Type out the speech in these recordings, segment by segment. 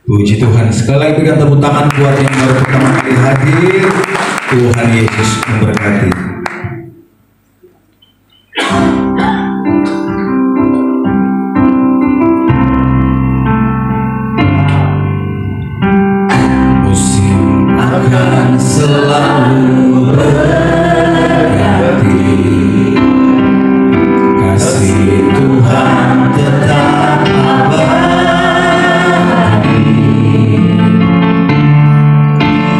Puji Tuhan. Sekali lagi berikan tepuk tangan buat yang baru pertama kali hadir. Tuhan Yesus memberkati. Musim akan selalu berganti, kasih Tuhan tetap abadi,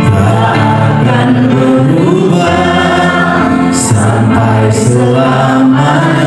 tak akan berubah sampai selamanya.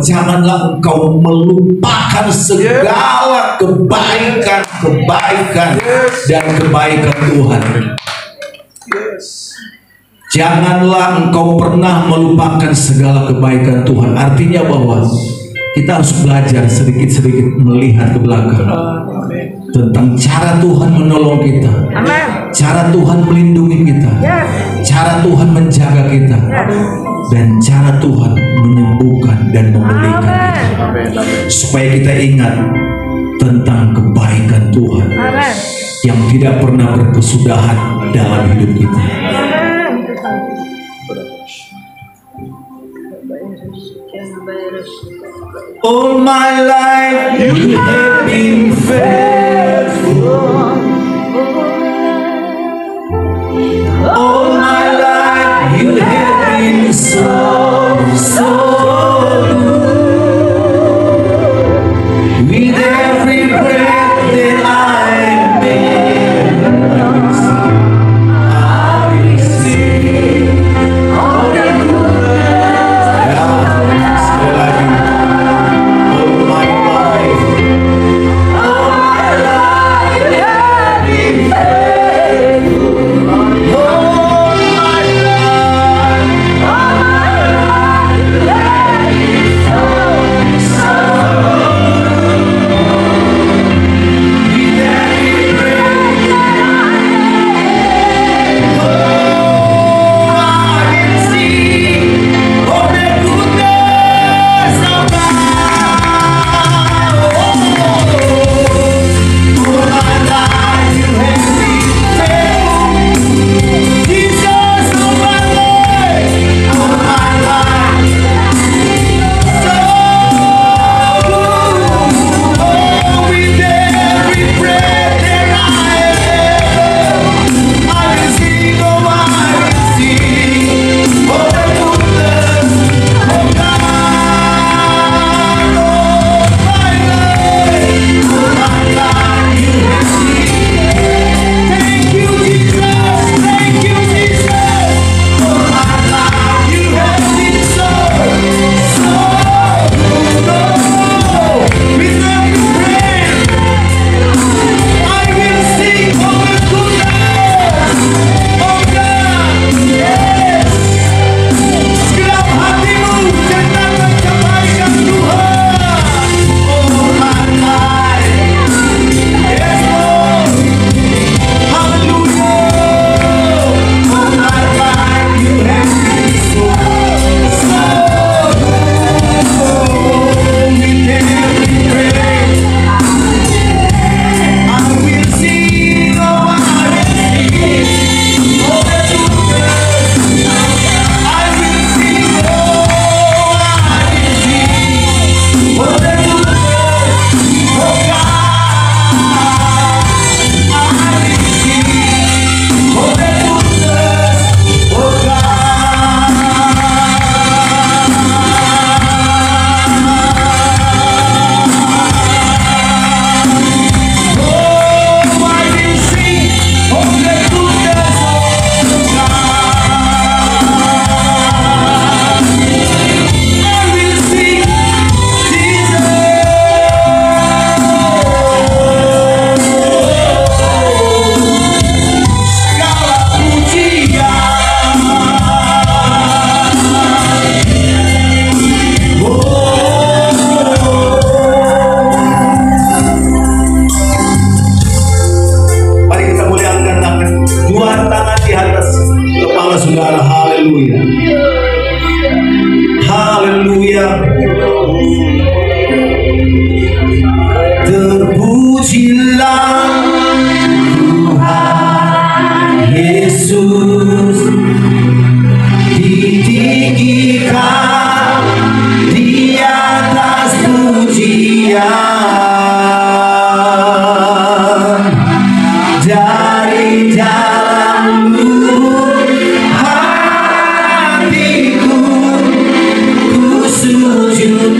janganlah engkau melupakan segala kebaikan dan kebaikan Tuhan. Janganlah engkau pernah melupakan segala kebaikan Tuhan. Artinya bahwa kita harus belajar sedikit-sedikit melihat ke belakang tentang cara Tuhan menolong kita, cara Tuhan melindungi kita, cara Tuhan menjaga kita, dan cara Tuhan menyembuhkan dan memulihkan kita. Supaya kita ingat tentang kebaikan Tuhan yang tidak pernah berkesudahan dalam hidup kita. All my life you have been faithful. All my life you have been so good. With every breath that I make, I will sing all the goodness. Sekali lagi.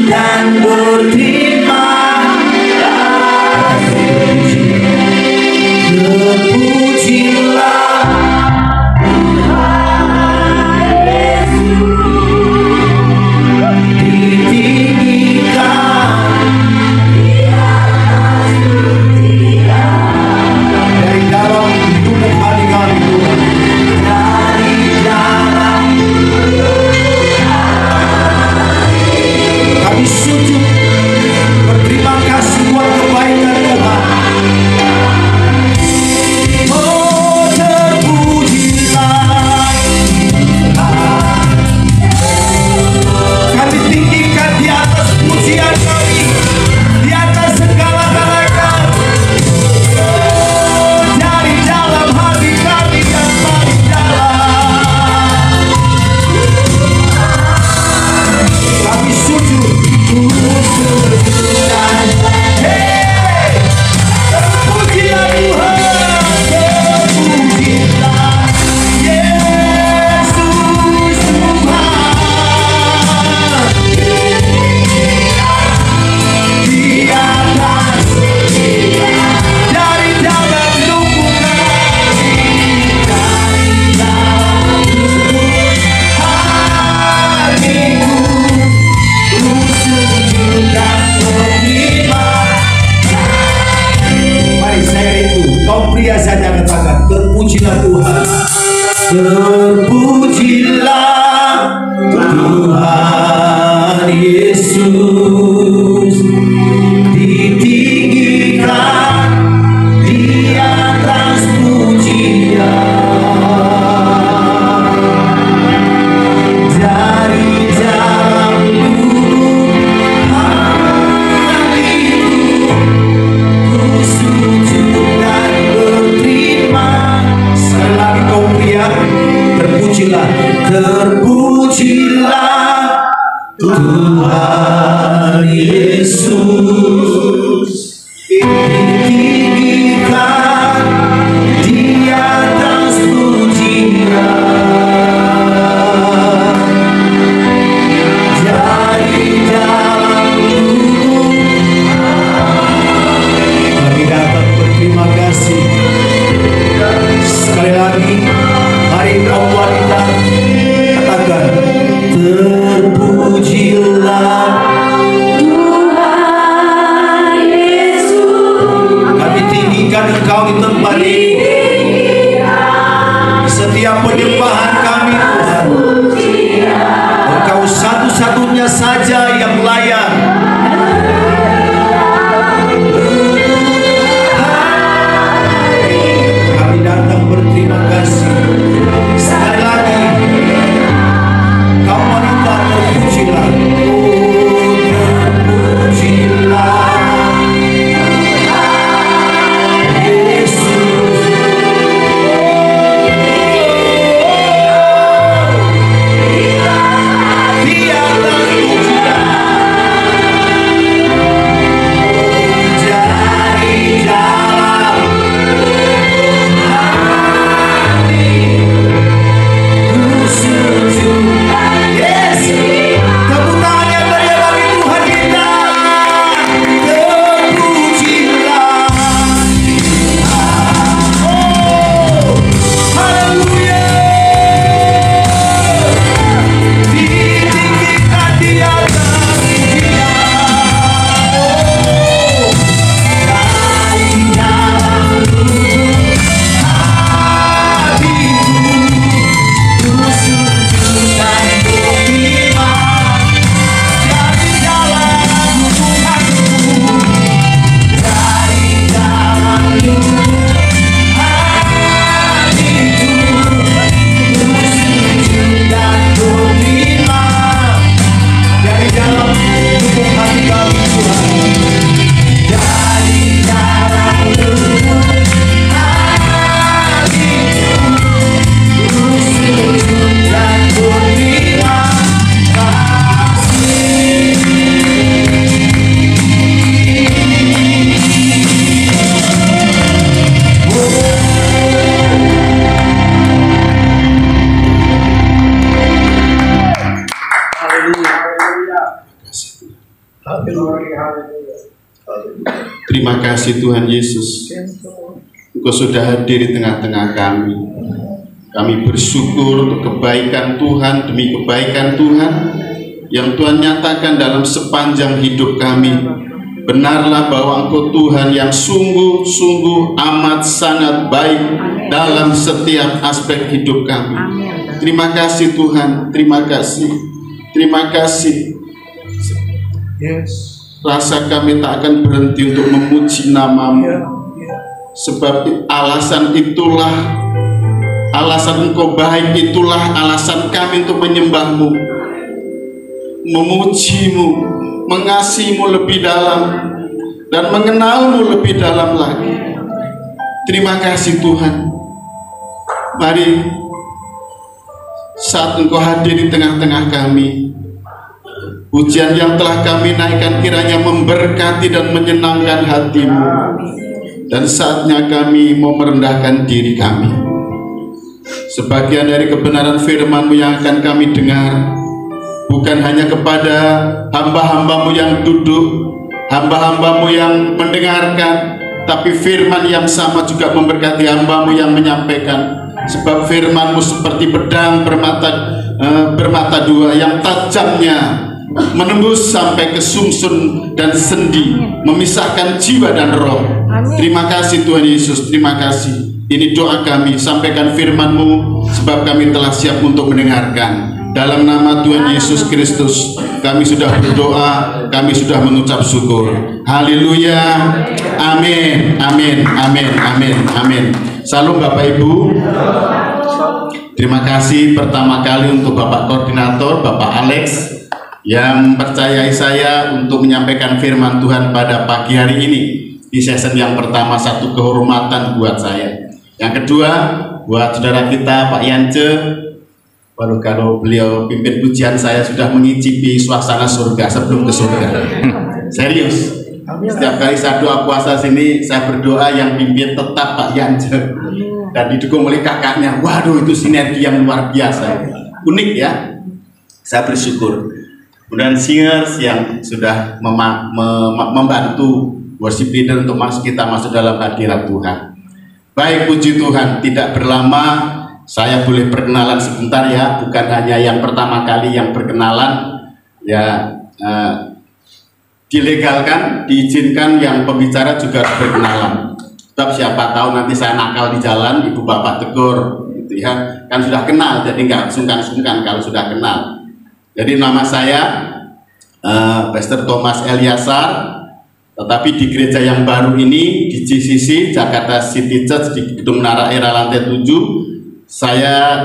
Dan berterima kasih. pria saja katakan, terpujilah Tuhan. Terpujilah Tuhan Yesus, ditinggikan di atas pujian. Dari dalam lubuk hatiku, ku sujud dan berterima. Sekali lagi kau pria, terpujilah, terpujilah Tuhan Yesus, ditinggikan di atas pujian. Dari dalam lubuk kami datang berterima kasih. Sekali lagi, mari kaum wanita katakan, terpujilah Tuhan Yesus. Kami tinggikan Engkau di tempat ini, setiap penyembahan kami Tuhan. Engkau satu-satunya saja yang layak. Kami datang berterima kasih. Sekali lagi, kaum wanita terpujilah. Terpujilah Yesus. Di atas pujian. Dari dalam yes, tepuk tangan yang meriah bagi Tuhan kita. Terpujilah. Oh, haleluya. Ditinggikan di atas pujian. Oh, dari dalam lubuk hatiku, ku sujud dan berterima. Dari dalam hubunganku, dari dalam lubuk hatiku, ku sujud dan berterima. Dari dalam lubuk hati kami Tuhan, dari dalam lubuk hatiku, ku sujud dan berterima kasih. Terima kasih Tuhan Yesus, Engkau sudah hadir di tengah-tengah kami. Kami bersyukur untuk kebaikan Tuhan demi kebaikan Tuhan yang Tuhan nyatakan dalam sepanjang hidup kami. Benarlah bahwa Engkau Tuhan yang sungguh-sungguh amat sangat baik dalam setiap aspek hidup kami. Terima kasih Tuhan, terima kasih, terima kasih. Rasa kami tak akan berhenti untuk memuji nama-Mu, sebab alasan itulah, alasan Engkau baik itulah alasan kami untuk menyembah-Mu, memuji-Mu, mengasihi-Mu lebih dalam, dan mengenal-Mu lebih dalam lagi. Terima kasih Tuhan. Mari saat Engkau hadir di tengah-tengah kami, pujian yang telah kami naikkan kiranya memberkati dan menyenangkan hati-Mu. Dan saatnya kami mau merendahkan diri kami. Sebagian dari kebenaran firman-Mu yang akan kami dengar, bukan hanya kepada hamba-hamba-Mu yang duduk, hamba-hamba-Mu yang mendengarkan, tapi firman yang sama juga memberkati hamba-Mu yang menyampaikan. Sebab firman-Mu seperti pedang bermata dua yang tajamnya menembus sampai ke sumsum dan sendi, memisahkan jiwa dan roh. Terima kasih Tuhan Yesus, terima kasih. Ini doa kami, sampaikan firman-Mu sebab kami telah siap untuk mendengarkan. Dalam nama Tuhan Yesus Kristus kami sudah berdoa, kami sudah mengucap syukur. Haleluya. Amin, amin, amin, amin, amin. Salam Bapak Ibu. Terima kasih pertama kali untuk Bapak Koordinator, Bapak Alex, yang percayai saya untuk menyampaikan firman Tuhan pada pagi hari ini. Di sesi yang pertama, satu kehormatan buat saya. Yang kedua, buat saudara kita Pak Yance. Walau kalau beliau pimpin pujian, saya sudah mengicipi suasana surga sebelum ke surga. Serius. Setiap kali saya doa puasa sini, saya berdoa yang pimpin tetap Pak Yance dan didukung oleh kakaknya. Waduh, itu sinergi yang luar biasa, unik ya. Saya bersyukur. Kemudian singers yang sudah membantu worship leader untuk kita masuk dalam hadirat Tuhan. Baik, puji Tuhan. Tidak berlama, saya boleh perkenalan sebentar ya, bukan hanya yang pertama kali yang berkenalan ya, dilegalkan, diizinkan yang pembicara juga berkenalan. Sebab siapa tahu nanti saya nakal di jalan, ibu bapak tegur, gitu ya, kan sudah kenal, jadi nggak sungkan-sungkan kalau sudah kenal. Jadi nama saya Pastor Thomas Eliasar, tetapi di gereja yang baru ini di GCC Jakarta City Church di Gedung Menara Era lantai 7. Saya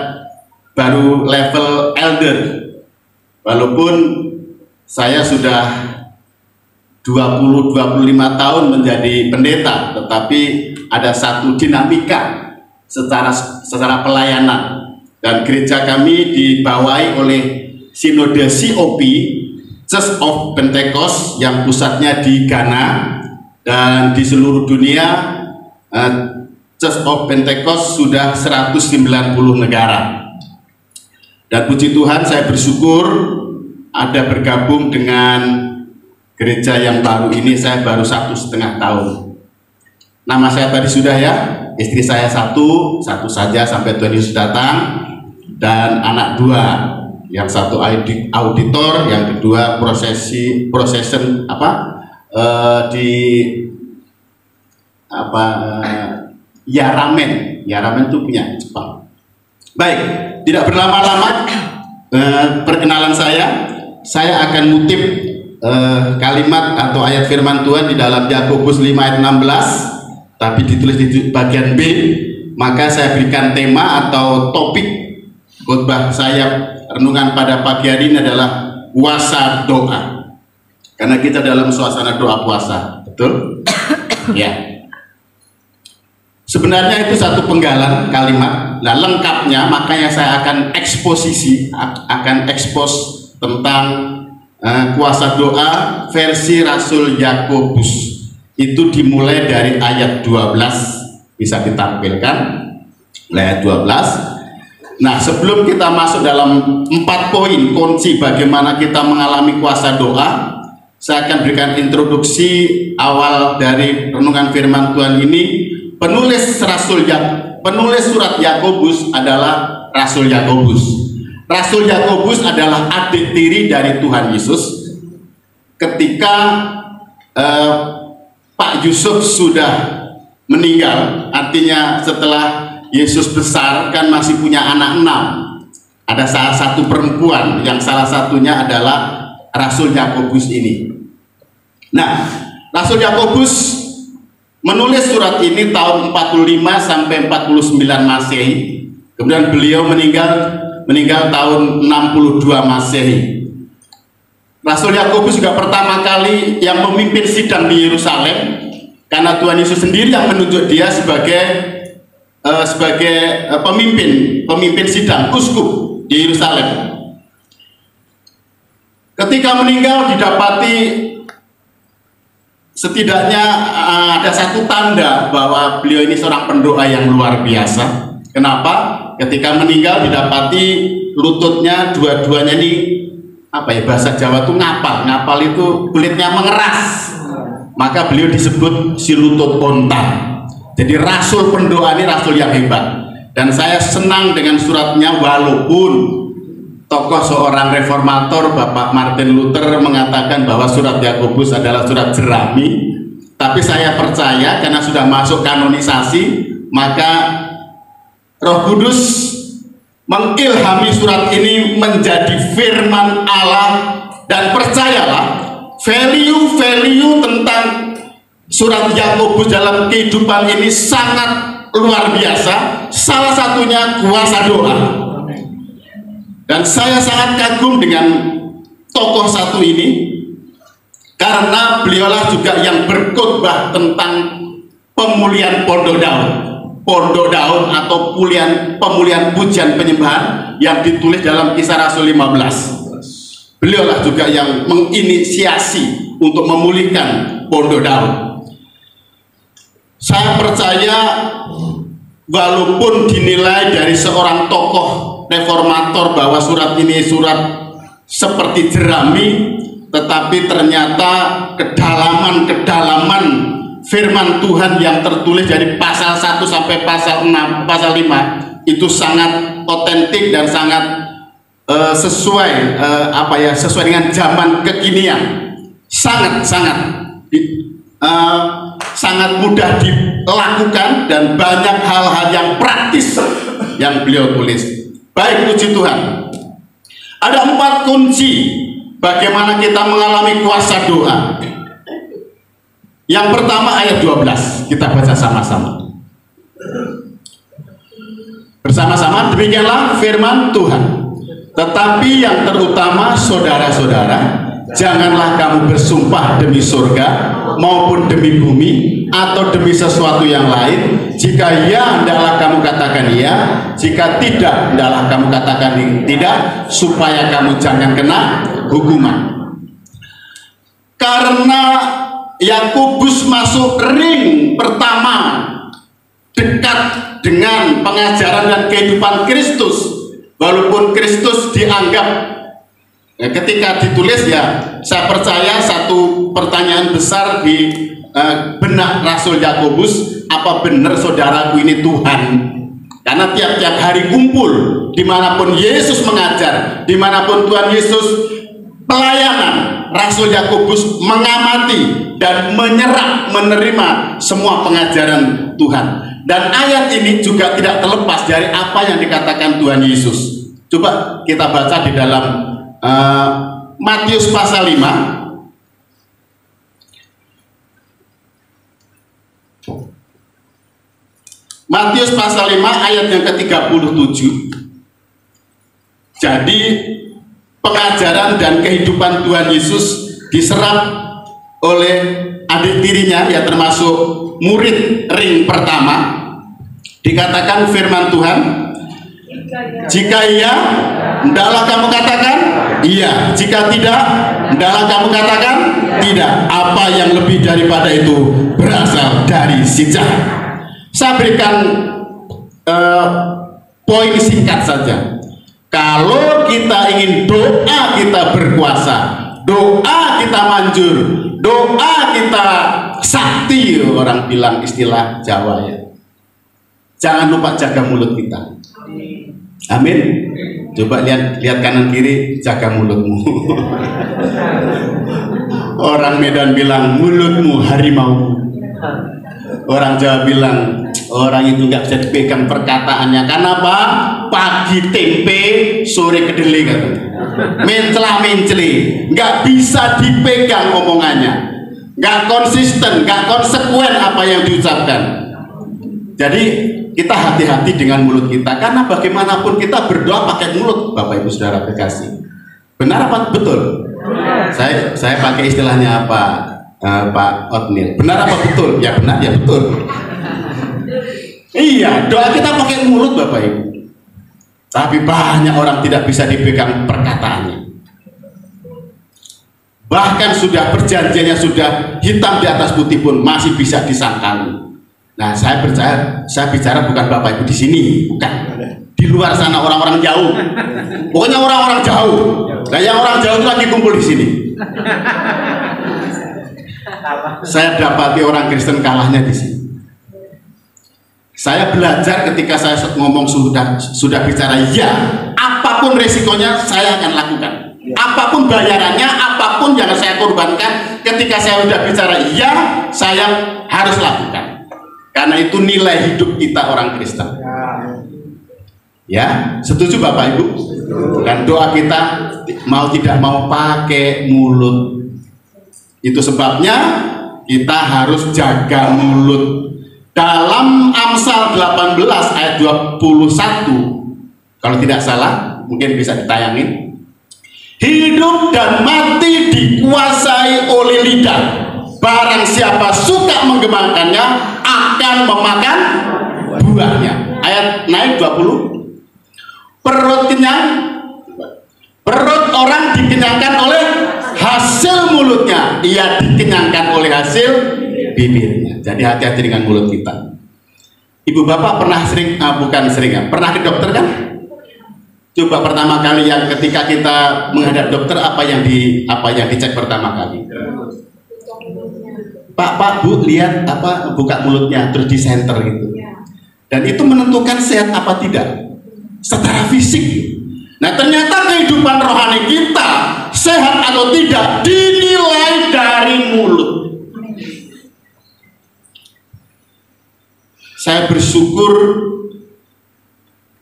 baru level elder, walaupun saya sudah 20-25 tahun menjadi pendeta, tetapi ada satu dinamika secara pelayanan, dan gereja kami dibawahi oleh Sinode COP, Church of Pentecost, yang pusatnya di Ghana, dan di seluruh dunia Church of Pentecost sudah 190 negara. Dan puji Tuhan, saya bersyukur ada bergabung dengan gereja yang baru ini. Saya baru 1,5 tahun. Nama saya tadi sudah ya, istri saya satu saja sampai Tuhan Yesus datang, dan anak 2, yang satu auditor, yang kedua Yaramen itu punya Jepang. Baik, tidak berlama-lama perkenalan saya akan ngutip kalimat atau ayat firman Tuhan di dalam Yakobus 5 ayat 16, tapi ditulis di bagian B. Maka saya berikan tema atau topik khotbah saya renungan pada pagi hari ini adalah puasa doa, karena kita dalam suasana doa puasa, betul? Ya. Sebenarnya itu satu penggalan kalimat. Nah, lengkapnya makanya saya akan ekspos tentang kuasa doa versi Rasul Yakobus. Itu dimulai dari ayat 12, bisa ditampilkan ayat 12. Nah, sebelum kita masuk dalam 4 poin kunci bagaimana kita mengalami kuasa doa, saya akan berikan introduksi awal dari renungan firman Tuhan ini. Penulis surat Yakobus adalah Rasul Yakobus. Rasul Yakobus adalah adik tiri dari Tuhan Yesus. Ketika Pak Yusuf sudah meninggal, artinya setelah Yesus besar kan masih punya anak 6. Ada salah satu perempuan yang salah satunya adalah Rasul Yakobus ini. Nah, Rasul Yakobus menulis surat ini tahun 45 sampai 49 Masehi. Kemudian beliau meninggal tahun 62 Masehi. Rasul Yakobus juga pertama kali yang memimpin sidang di Yerusalem, karena Tuhan Yesus sendiri yang menunjuk dia sebagai pemimpin sidang uskup di Yerusalem. Ketika meninggal didapati setidaknya ada satu tanda bahwa beliau ini seorang pendoa yang luar biasa. Kenapa? Ketika meninggal didapati lututnya dua-duanya ini bahasa Jawa tuh ngapal. Ngapal itu kulitnya mengeras. Maka beliau disebut si lutut onta. Jadi rasul pendoa ini rasul yang hebat. Dan saya senang dengan suratnya, walaupun tokoh seorang reformator Bapak Martin Luther mengatakan bahwa surat Yakobus adalah surat jerami, Tapi saya percaya karena sudah masuk kanonisasi, maka Roh Kudus mengilhami surat ini menjadi firman Allah. Dan percayalah, value-value tentang surat Yakobus dalam kehidupan ini sangat luar biasa. Salah satunya kuasa doa. Dan saya sangat kagum dengan tokoh satu ini, karena beliaulah juga yang berkhotbah tentang pemulihan Pondok Daun atau pemulihan pujian penyembahan yang ditulis dalam Kisah Rasul 15. Beliaulah juga yang menginisiasi untuk memulihkan Pondok Daun. Saya percaya walaupun dinilai dari seorang tokoh reformator bahwa surat ini surat seperti jerami, tetapi ternyata kedalaman firman Tuhan yang tertulis dari pasal 1 sampai pasal 6, pasal 5 itu sangat otentik dan sangat sesuai dengan zaman kekinian. Sangat mudah dilakukan dan banyak hal-hal yang praktis yang beliau tulis. Baik, puji Tuhan. Ada 4 kunci bagaimana kita mengalami kuasa doa. Yang pertama ayat 12, kita baca sama-sama. Bersama-sama, demikianlah firman Tuhan. Tetapi yang terutama saudara-saudara, janganlah kamu bersumpah demi surga maupun demi bumi atau demi sesuatu yang lain. Jika ya, hendaklah kamu katakan ya. Jika tidak, hendaklah kamu katakan tidak, supaya kamu jangan kena hukuman. Karena Yakobus masuk ring pertama dekat dengan pengajaran dan kehidupan Kristus, walaupun Kristus dianggap ketika ditulis, ya saya percaya satu pertanyaan besar di benak Rasul Yakobus, apa benar saudaraku ini Tuhan? Karena tiap-tiap hari kumpul, dimanapun Yesus mengajar, dimanapun Tuhan Yesus pelayanan, Rasul Yakobus mengamati dan menerima semua pengajaran Tuhan. Dan ayat ini juga tidak terlepas dari apa yang dikatakan Tuhan Yesus. Coba kita baca di dalam Matius pasal 5. Matius pasal 5 ayat yang ke-37. Jadi pengajaran dan kehidupan Tuhan Yesus diserap oleh adik tirinya, ya termasuk murid ring pertama. Dikatakan firman Tuhan, jika iya, hendaklah kamu katakan iya. Jika tidak, hendaklah kamu katakan tidak. Apa yang lebih daripada itu berasal dari si jahat. Saya berikan poin singkat saja. Kalau kita ingin doa kita berkuasa, doa kita manjur, doa kita sakti, orang bilang istilah Jawa ya. Jangan lupa jaga mulut kita. Amin. Coba lihat kanan kiri, jaga mulutmu. Orang Medan bilang mulutmu harimau. Orang Jawa bilang orang itu nggak bisa dipegang perkataannya. Kenapa? Pagi tempe, sore kedelai katanya. Mencela-menceli, nggak bisa dipegang omongannya, nggak konsisten, nggak konsekuen apa yang diucapkan. Jadi kita hati-hati dengan mulut kita, karena bagaimanapun kita berdoa pakai mulut, Bapak Ibu Saudara kekasih. Benar apa betul? Saya pakai istilahnya apa, Pak Otnil? Benar apa betul? Ya benar, ya betul. Iya, doa kita pakai mulut, Bapak Ibu. Tapi banyak orang tidak bisa dipegang perkataannya. Bahkan sudah perjanjiannya sudah hitam di atas putih pun masih bisa disangkali. Nah, saya percaya, saya bicara bukan Bapak Ibu di sini, bukan. Di luar sana orang-orang jauh. Pokoknya orang-orang jauh. Nah, yang orang jauh itu lagi kumpul di sini. Saya dapati orang Kristen kalahnya di sini. Saya belajar ketika saya ngomong sudah bicara ya, apapun resikonya saya akan lakukan. Apapun bayarannya, apapun yang saya korbankan, ketika saya sudah bicara iya, saya harus lakukan. Karena itu nilai hidup kita orang Kristen. Ya, setuju Bapak Ibu? Dan doa kita mau tidak mau pakai mulut. Itu sebabnya kita harus jaga mulut. Dalam Amsal 18 ayat 21, kalau tidak salah, mungkin bisa ditayangin. Hidup dan mati dikuasai oleh lidah. Barang siapa suka menggemakannya akan memakan buahnya. Ayat naik 20. Perut kenyang, perut orang dikenyangkan oleh hasil mulutnya. Ia dikenyangkan oleh hasil bibirnya. Jadi hati-hati dengan mulut kita. Ibu bapak pernah pernah ke dokter kan? Coba pertama kali yang ketika kita menghadap dokter, apa yang dicek pertama kali? Pak Bu, lihat buka mulutnya terus disenter gitu. Dan itu menentukan sehat apa tidak secara fisik. Nah, ternyata kehidupan rohani kita sehat atau tidak dinilai dari mulut. Saya bersyukur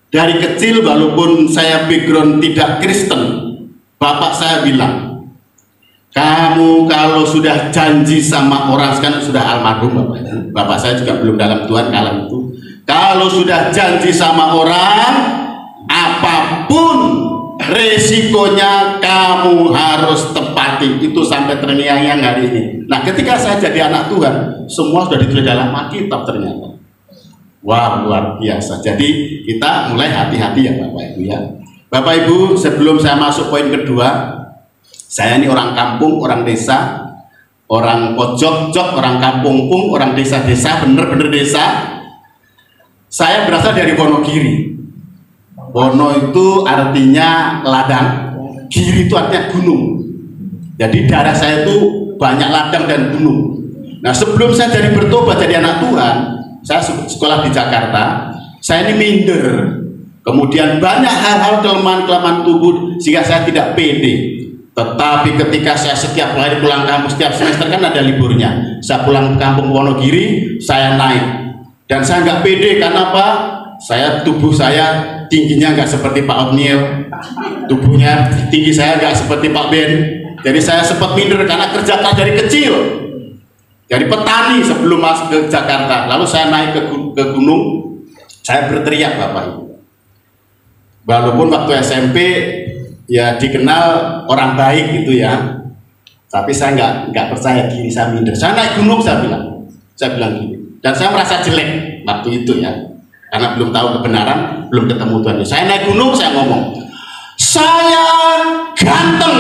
dari kecil, walaupun saya background tidak Kristen, bapak saya bilang, kamu kalau sudah janji sama orang, sekarang sudah almarhum bapak saya juga belum dalam Tuhan kala itu, kalau sudah janji sama orang, apapun resikonya kamu harus tepati. Itu sampai terngiang-ngiang hari ini. Nah, ketika saya jadi anak Tuhan, semua sudah ditulis dalam Alkitab ternyata. Wah, luar biasa. Jadi kita mulai hati-hati ya Bapak Ibu ya. Bapak Ibu, sebelum saya masuk poin kedua, saya ini orang kampung, orang desa, orang pojok-jok, orang kampung-pung, orang desa-desa, bener-bener desa. Saya berasal dari Wonogiri. Wono itu artinya ladang, giri itu artinya gunung. Jadi daerah saya itu banyak ladang dan gunung. Nah, sebelum saya jadi bertobat jadi anak Tuhan, saya sekolah di Jakarta, saya ini minder. Kemudian banyak hal-hal kelemahan tubuh sehingga saya tidak pede. Tetapi ketika saya setiap kali pulang kampung, setiap semester kan ada liburnya, saya pulang kampung Wonogiri, saya naik. Dan saya nggak pede karena apa? Tubuh saya tingginya nggak seperti Pak Otniel, tubuhnya tinggi saya nggak seperti Pak Ben. Jadi saya sempat minder karena kerja keras dari kecil, dari petani sebelum masuk ke Jakarta. Lalu saya naik ke gunung, saya berteriak Bapak Ibu. Walaupun waktu SMP ya dikenal orang baik gitu ya, tapi saya nggak percaya diri, saya minder. Saya naik gunung, saya bilang gini, dan saya merasa jelek waktu itu ya, karena belum tahu kebenaran, belum ketemu Tuhan. Saya naik gunung, saya ngomong, saya ganteng.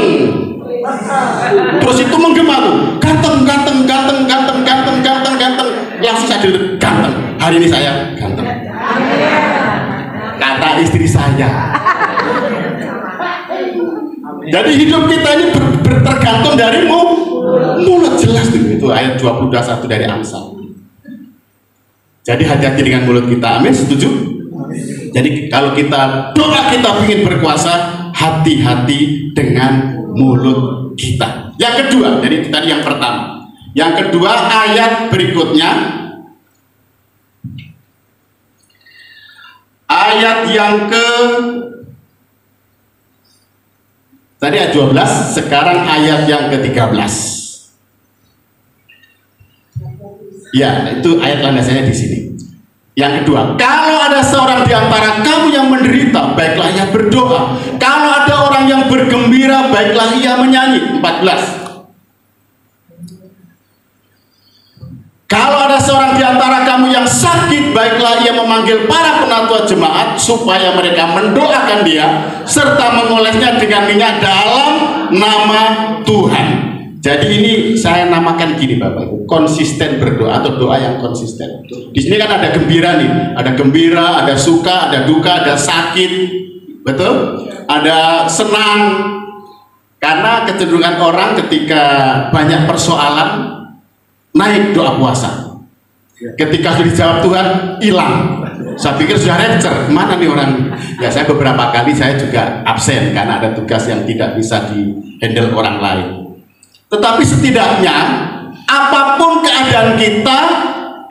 Terus itu menggema tuh, ganteng. Langsung saya dengar ganteng. Hari ini saya ganteng. Kata istri saya. Jadi hidup kita ini tergantung dari mulut, jelas tuh. Itu ayat 21 dari Amsal. Jadi hati-hati dengan mulut kita. Amin, setuju? Jadi kalau doa kita ingin berkuasa, hati-hati dengan mulut kita. Yang kedua, jadi tadi yang pertama. Yang kedua, ayat berikutnya, ayat yang tadi ayat 12, sekarang ayat yang ke-13. Ya, itu ayat landasannya di sini. Yang kedua, kalau ada seorang di antara kamu yang menderita, baiklah ia berdoa. Kalau ada orang yang bergembira, baiklah ia menyanyi. 14. Kalau ada seorang di antara kamu yang sakit, baiklah ia memanggil para penatua jemaat supaya mereka mendoakan dia serta mengolesnya dengan minyak dalam nama Tuhan. Jadi ini saya namakan gini Bapak Ibu, konsisten berdoa atau doa yang konsisten. Di sini kan ada gembira nih, ada gembira, ada suka, ada duka, ada sakit, betul? Ada senang. Karena kecenderungan orang ketika banyak persoalan naik doa puasa. Ketika sudah dijawab Tuhan hilang. Saya pikir sudah rapture, mana nih orang? Ya saya beberapa kali saya juga absen karena ada tugas yang tidak bisa di-handle orang lain. Tetapi setidaknya apapun keadaan kita,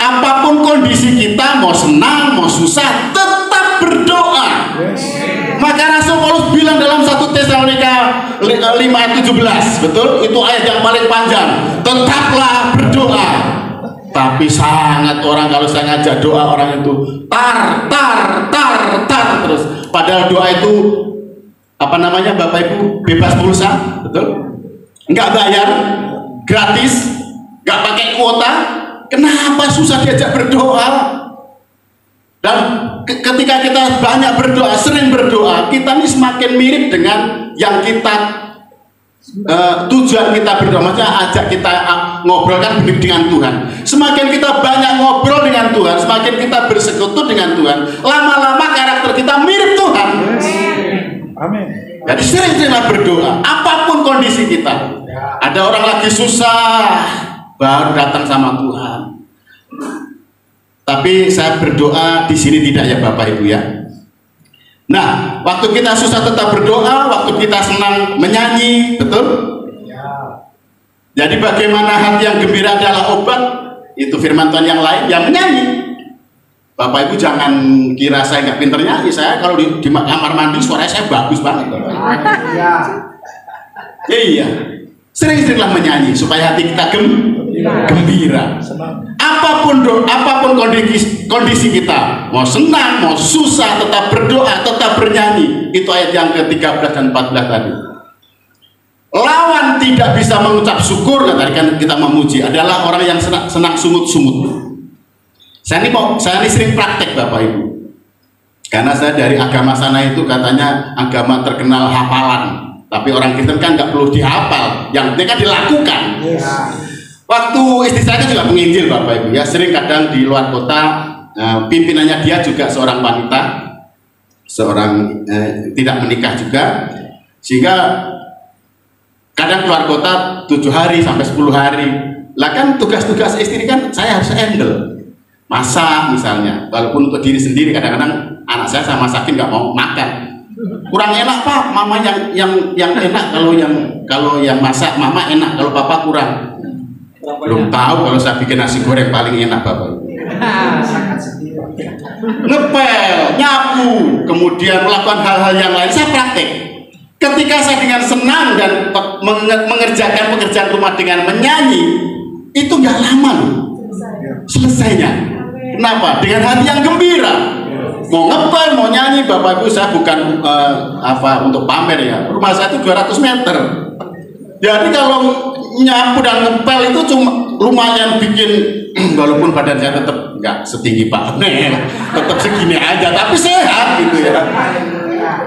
apapun kondisi kita, mau senang, mau susah, tetap berdoa. Maka Rasul Paulus bilang dalam 1 Tesalonika 5 ayat 17, betul? Itu ayat yang paling panjang. Tetaplah berdoa. Tapi sangat orang kalau saya ngajak doa orang itu tar terus. Padahal doa itu apa namanya Bapak Ibu bebas pulsa, betul? Nggak bayar, gratis, nggak pakai kuota. Kenapa susah diajak berdoa? Dan ketika kita banyak berdoa, sering berdoa, kita ini semakin mirip dengan yang kita tujuan kita berdoa, maksudnya ajak kita ngobrol kan dengan Tuhan. Semakin kita banyak ngobrol dengan Tuhan, semakin kita bersekutu dengan Tuhan, lama-lama karakter kita mirip Tuhan. Amin. Jadi sering-seringlah berdoa, apapun kondisi kita. Ada orang lagi susah, baru datang sama Tuhan. Tapi saya berdoa di sini tidak ya Bapak Ibu ya. Nah, waktu kita susah tetap berdoa, waktu kita senang menyanyi, betul? Jadi bagaimana hati yang gembira adalah obat, itu firman Tuhan yang lain, yang menyanyi. Bapak Ibu jangan kira saya nggak pinter nyanyi, saya kalau di kamar mandi suaranya saya bagus banget. Iya, sering-seringlah menyanyi supaya hati kita gembira. Apapun kondisi kita, mau senang, mau susah, tetap berdoa, tetap bernyanyi. Itu ayat yang ke-13 dan 14 tadi. Lawan tidak bisa mengucap syukur, tadi kan kita memuji, adalah orang yang senang sungut-sungut. Saya ini sering praktek Bapak Ibu. Karena saya dari agama sana itu katanya agama terkenal hafalan. Tapi orang Kristen kan nggak perlu dihafal, yang penting kan dilakukan. Waktu istri saya juga penginjil Bapak Ibu ya, sering kadang di luar kota, pimpinannya dia juga seorang wanita, tidak menikah juga, sehingga kadang keluar kota 7 hari sampai 10 hari. Lah kan tugas-tugas istri kan saya harus handle, masak misalnya, walaupun untuk diri sendiri kadang-kadang anak saya sama sakit nggak mau makan. Kurang enak Pak, mama yang enak, kalau yang masak mama enak, kalau papa kurang. Belum tahu kalau saya bikin nasi goreng paling enak Bapak. Ngepel, nyapu, kemudian melakukan hal-hal yang lain, saya praktek. Ketika saya dengan senang dan mengerjakan pekerjaan rumah dengan menyanyi, itu nggak lama loh selesainya. Kenapa? Dengan hati yang gembira. Mau ngepel, mau nyanyi, Bapak Ibu, saya bukan untuk pamer ya. Rumah saya itu 200 meter. Jadi kalau nyapu dan ngepel itu cuma lumayan bikin, walaupun badan saya tetap nggak setinggi Pak Nel, tetap segini aja, tapi sehat gitu ya.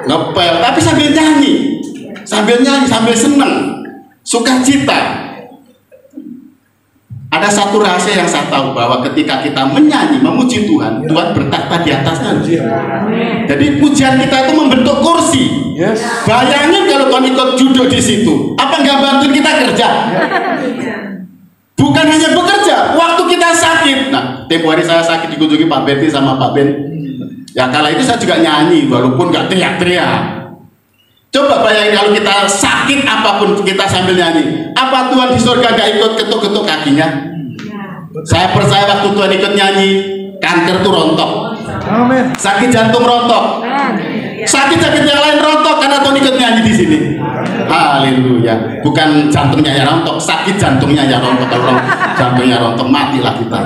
Ngepel, tapi sambil nyanyi, sambil seneng, sukacita. Ada satu rahasia yang saya tahu, bahwa ketika kita menyanyi, memuji Tuhan, Tuhan bertakhta di atasnya. Jadi pujian kita itu membentuk kursi. Bayangin kalau Tuhan ikut duduk di situ, apa nggak bantuin kita kerja? Bukan hanya bekerja, waktu kita sakit. Nah, tempo hari saya sakit dikunjungi Pak Betty sama Pak Ben. Ya kala itu saya juga nyanyi, walaupun nggak teriak-teriak. Coba bayangin kalau kita sakit apapun kita sambil nyanyi. Apa Tuhan di surga gak ikut ketuk-ketuk kakinya? Saya percaya waktu Tuhan ikut nyanyi, kanker tuh rontok. Amin. Sakit jantung rontok. Sakit-sakit yang lain rontok karena Tuhan ikut nyanyi di sini. Haleluya. Bukan jantungnya yang rontok, sakit jantungnya yang rontok. Kalau jantungnya rontok matilah kita.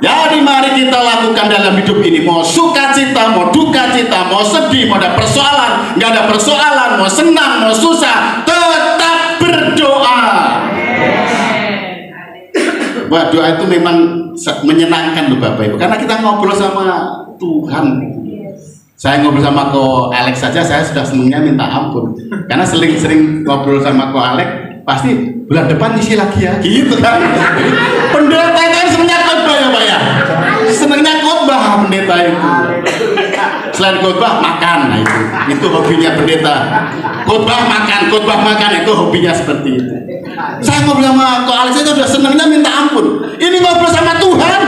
Jadi mari kita lakukan dalam hidup ini. Mau sukacita, mau duka cita, mau sedih, mau ada persoalan, nggak ada persoalan, mau senang, mau susah, tetap berdoa. Wah, doa itu memang menyenangkan loh Bapak Ibu, karena kita ngobrol sama Tuhan. Saya ngobrol sama Ko Alex saja, saya sudah senangnya minta ampun. Karena sering ngobrol sama Ko Alex, pasti bulan depan isi lagi ya, gitu kan. Pendeta kan senangnya khotbah ya Pak ya. Senangnya khotbah pendeta itu. Selain khotbah makan, nah itu hobinya pendeta. Khotbah makan itu hobinya seperti itu. Saya ngobrol sama Ko Alex itu udah senangnya minta ampun. Ini ngobrol sama Tuhan.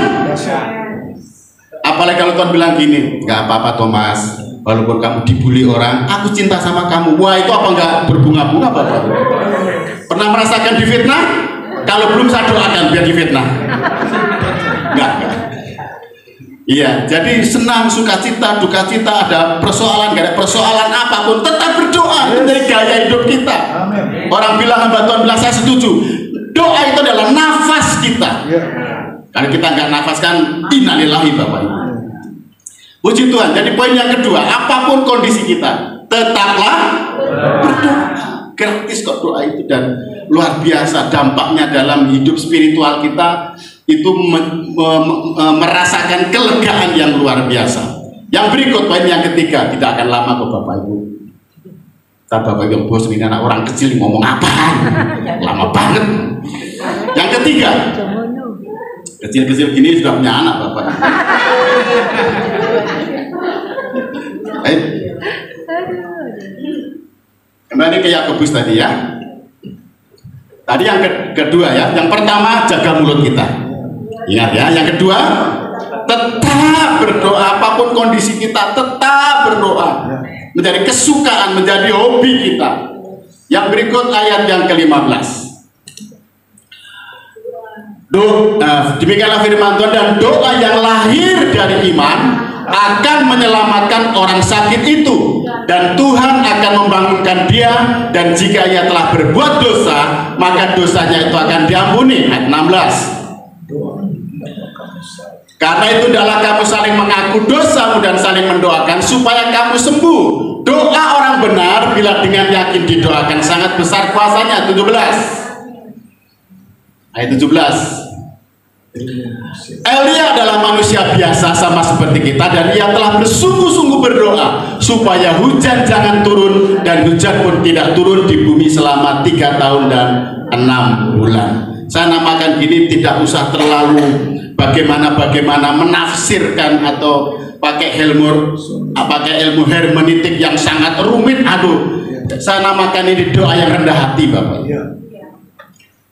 Apalagi kalau Tuhan bilang gini, nggak apa-apa Thomas, walaupun kamu dibully orang, aku cinta sama kamu. Wah, itu apa nggak berbunga-bunga Bapak? Pernah merasakan difitnah? Kalau belum, saya doakan biar difitnah. Enggak. Iya, jadi senang, sukacita, duka cita, ada persoalan, gak ada persoalan apapun, tetap berdoa menjadi gaya hidup kita. Orang bilang, hamba Tuhan bilang, saya setuju. Doa itu adalah nafas kita. Kalau kita nggak nafaskan, innalillahi Bapak Ibu. Puji Tuhan. Jadi poin yang kedua, apapun kondisi kita, tetaplah berdoa. Gratis kok doa itu, dan luar biasa dampaknya dalam hidup spiritual kita. Itu merasakan kelegaan yang luar biasa. Yang berikut poin yang ketiga, tidak akan lama kok Bapak Ibu. Bapak Ibu bos, ini anak orang kecil ngomong apaan? Lama banget. Yang ketiga, kecil-kecil gini sudah punya anak Bapak. Kembali ke Yakobus tadi ya. Tadi yang kedua ya. Yang pertama, jaga mulut kita. Ingat ya, yang kedua, tetap berdoa, apapun kondisi kita, tetap berdoa. Menjadi kesukaan, menjadi hobi kita. Yang berikut ayat yang ke-15. Demikianlah firman Tuhan, dan doa yang lahir dari iman akan menyelamatkan orang sakit itu, dan Tuhan akan membangunkan dia, dan jika ia telah berbuat dosa, maka dosanya itu akan diampuni. Ayat 16. Karena itu adalah kamu saling mengaku dosamu dan saling mendoakan supaya kamu sembuh. Doa orang benar bila dengan yakin didoakan sangat besar kuasanya. 17. Ayat 17. Elia adalah manusia biasa sama seperti kita, dan ia telah bersungguh-sungguh berdoa supaya hujan jangan turun, dan hujan pun tidak turun di bumi selama 3 tahun dan 6 bulan. Saya namakan gini, tidak usah terlalu bagaimana menafsirkan atau pakai ilmu hermeneutik yang sangat rumit. Aduh, saya namakan ini doa yang rendah hati Bapak.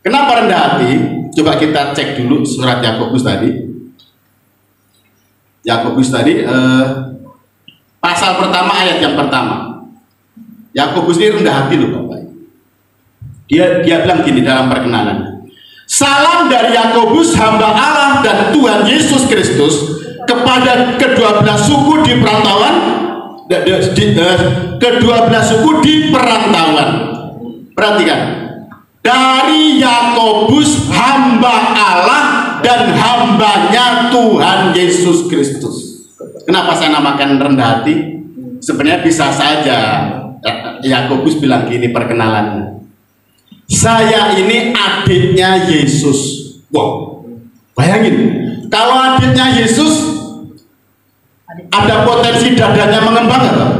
Kenapa rendah hati? Coba kita cek dulu surat Yakobus tadi. Pasal pertama ayat yang pertama. Yakobus ini rendah hati loh Bapak. Dia bilang gini dalam perkenalan. Salam dari Yakobus, hamba Allah dan Tuhan Yesus Kristus, kepada ke-12 suku di perantauan, ke-12 suku di perantauan. Perhatikan, dari Yakobus, hamba Allah dan hambanya Tuhan Yesus Kristus. Kenapa saya namakan rendah hati? Sebenarnya bisa saja Yakobus bilang gini perkenalannya. Saya ini adiknya Yesus. Wow, bayangin kalau adiknya Yesus ada potensi dadanya mengembang atau?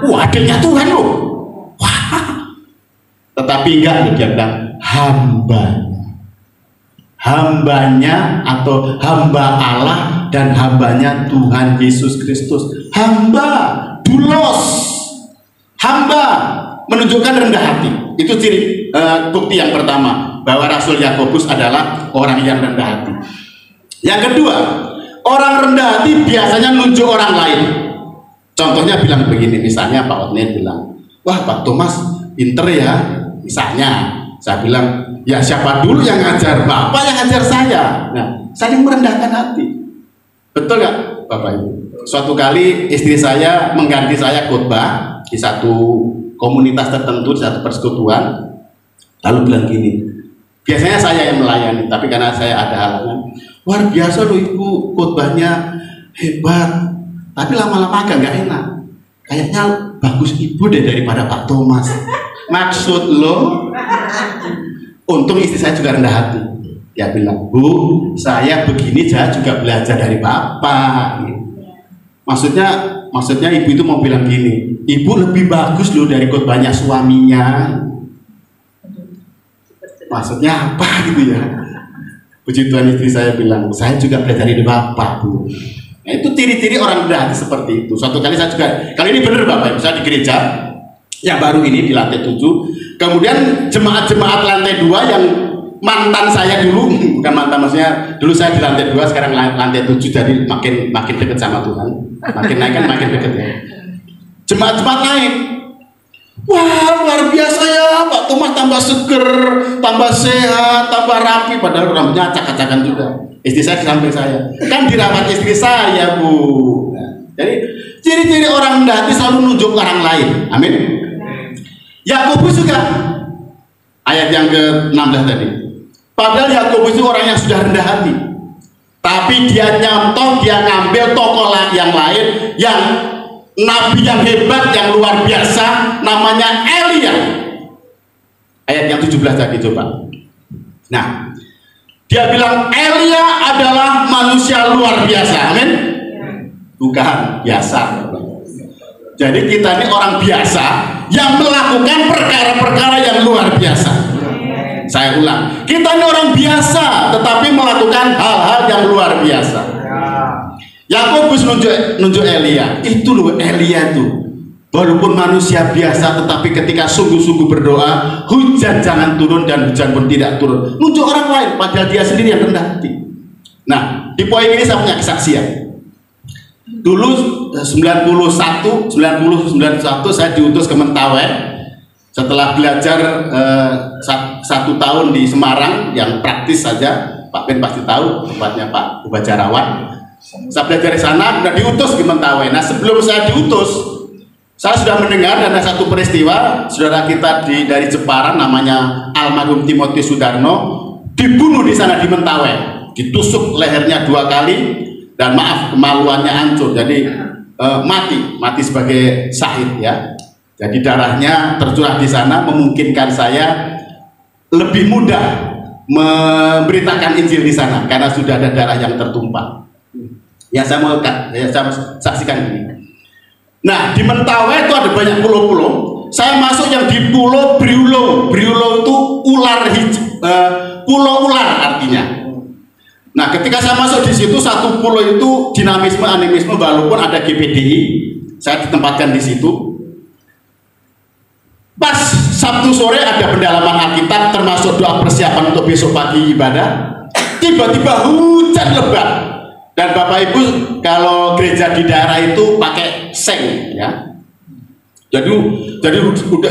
Wah, adiknya Tuhan loh. Wah. Tetapi enggak, dia bilang hambanya atau hamba Allah dan hambanya Tuhan Yesus Kristus. Hamba, doulos, hamba, menunjukkan rendah hati. Itu ciri bukti yang pertama bahwa Rasul Yakobus adalah orang yang rendah hati. Yang kedua, orang rendah hati biasanya nunjuk orang lain. Contohnya bilang begini, misalnya Pak Otniel bilang, wah Pak Thomas pinter ya. Misalnya saya bilang, ya siapa dulu yang ngajar? Bapak yang ngajar saya. Nah, saling merendahkan hati. Betul nggak Bapak Ibu? Suatu kali istri saya mengganti saya khotbah di satu komunitas tertentu, di satu persekutuan, lalu bilang gini, biasanya saya yang melayani, tapi karena saya ada halangan, luar biasa loh Ibu, khotbahnya hebat, tapi lama-lama agak nggak enak, kayaknya bagus Ibu deh daripada Pak Thomas. Maksud lo? Untung istri saya juga rendah hati, dia bilang, Bu, saya begini, saya juga belajar dari Bapak. Maksudnya ibu itu mau bilang gini, ibu lebih bagus loh dari khotbahnya suaminya. Maksudnya apa gitu ya? Puji Tuhan, istri saya bilang, saya juga belajar dari Bapak, Bu. Nah, itu ciri-ciri orang rendah hati seperti itu. Suatu kali saya juga, kali ini benar Bapak, saya di gereja yang baru ini di lantai 7. Kemudian jemaat-jemaat lantai 2 yang mantan saya dulu, bukan mantan, maksudnya dulu saya di lantai 2, sekarang lantai 7, jadi makin dekat sama Tuhan, makin naik kan makin dekat ya. Jemaat-jemaat naik, wah luar biasa ya Pak Thomas, tambah seger, tambah sehat, tambah rapi, padahal rambutnya acak-acakan juga. Istri saya di samping saya, kan dirawat istri saya Bu. Jadi ciri-ciri orang rendah hati selalu nunjuk orang lain. Amin. Yakobus juga, ayat yang ke-16 tadi. Padahal Yakobus itu orang yang sudah rendah hati, tapi dia nyontoh, dia ngambil tokoh yang lain, yang nabi yang hebat, yang luar biasa, namanya Elia. Ayat yang 17 tadi coba. Nah, dia bilang Elia adalah manusia luar biasa. Amin. Bukan biasa. Jadi kita ini orang biasa yang melakukan perkara-perkara yang luar biasa. Saya ulang, kita ini orang biasa tetapi melakukan hal-hal yang luar biasa. Yakobus nunjuk Elia. Itu loh Elia itu. Walaupun manusia biasa tetapi ketika sungguh-sungguh berdoa, hujan jangan turun dan hujan pun tidak turun. Nunjuk orang lain padahal dia sendiri yang rendah hati. Nah, di poin ini saya punya kesaksian. Dulu 91 saya diutus ke Mentawai setelah belajar 1 tahun di Semarang yang praktis saja. Pak Ben pasti tahu tempatnya Pak Ubajarawan. Saya belajar di sana dan diutus ke Mentawai. Nah, sebelum saya diutus, saya sudah mendengar ada satu peristiwa saudara kita dari Jepara namanya almarhum Timotius Sudarno dibunuh di sana di Mentawai, ditusuk lehernya 2 kali dan maaf kemaluannya hancur, jadi mati sebagai syahid ya. Jadi darahnya tercurah di sana, memungkinkan saya lebih mudah memberitakan Injil di sana karena sudah ada darah yang tertumpah. Yang saya saksikan ini. Nah, di Mentawai itu ada banyak pulau-pulau. Saya masuk yang di Pulau Briulo. Briulo itu pulau ular artinya. Nah, ketika saya masuk di situ, satu pulau itu dinamisme, animisme, walaupun ada GPDI, saya ditempatkan di situ. Pas Sabtu sore ada pendalaman Alkitab, termasuk doa persiapan untuk besok pagi ibadah. Tiba-tiba hujan lebat. Dan Bapak Ibu kalau gereja di daerah itu pakai seng ya. Jadi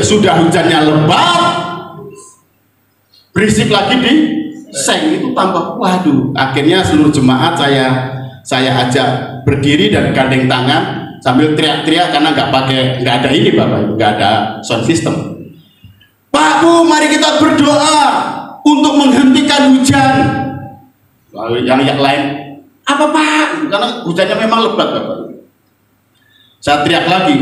sudah hujannya lebat, berisik lagi di seng itu tambah waduh. Akhirnya seluruh jemaat saya ajak berdiri dan gandeng tangan sambil teriak-teriak karena nggak ada ini Bapak Ibu, nggak ada sound system. Pak Bu, mari kita berdoa untuk menghentikan hujan. Lalu yang lain, apa Pak? Karena hujannya memang lebat Bapak. Saya teriak lagi,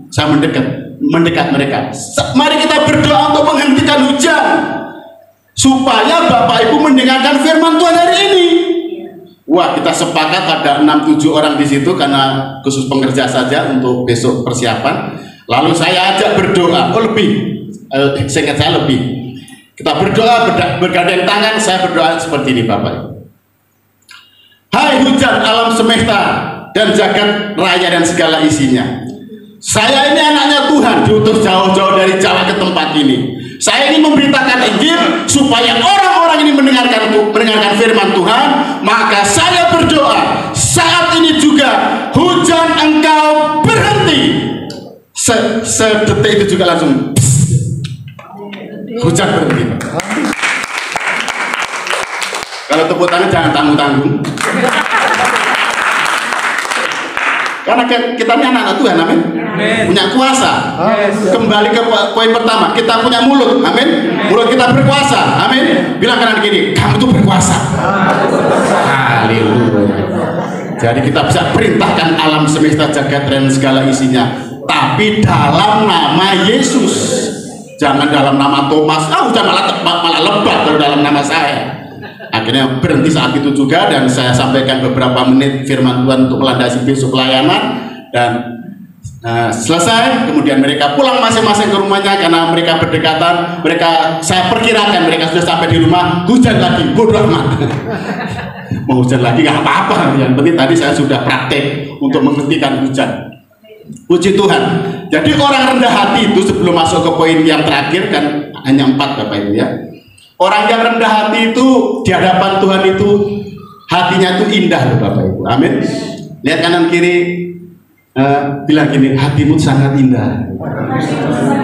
saya mendekat mereka. Mari kita berdoa untuk menghentikan hujan supaya Bapak Ibu mendengarkan firman Tuhan hari ini. Wah, kita sepakat ada 6-7 orang di situ karena khusus pengerja saja untuk besok persiapan. Lalu saya ajak berdoa, seingat saya lebih. Kita berdoa bergandeng tangan, saya berdoa seperti ini Bapak Ibu. Hai hujan alam semesta dan jagat raya dan segala isinya. Saya ini anaknya Tuhan, diutus jauh-jauh dari Jawa ke tempat ini. Saya ingin memberitakan Injil supaya orang-orang ini mendengarkan firman Tuhan. Maka saya berdoa saat ini juga hujan engkau berhenti. Sedetik itu juga langsung hujan berhenti. Kalau tepuk tangan jangan tanggung-tanggung. Karena kita ini anak-anak Tuhan, amin. Punya kuasa. Kembali ke poin pertama, kita punya mulut, amin. Mulut kita berkuasa, amin. Bilang kanan kiri, kamu tuh berkuasa. Haleluya. Jadi kita bisa perintahkan alam semesta jagat dan segala isinya, tapi dalam nama Yesus. Jangan dalam nama Thomas. Jangan malah lebat kalau dalam nama saya. Akhirnya berhenti saat itu juga dan saya sampaikan beberapa menit firman Tuhan untuk melandasi besok pelayanan dan selesai. Kemudian mereka pulang masing-masing ke rumahnya karena mereka berdekatan. Saya perkirakan mereka sudah sampai di rumah, hujan lagi, bodoh amat. Mau hujan lagi nggak apa-apa. Yang penting tadi saya sudah praktek untuk menghentikan hujan. Puji Tuhan. Jadi orang rendah hati itu sebelum masuk ke poin yang terakhir kan hanya 4 Bapak Ibu ya. Orang yang rendah hati itu di hadapan Tuhan itu hatinya itu indah loh Bapak Ibu. Amin. Lihat kanan kiri, bilang gini, hatimu sangat indah.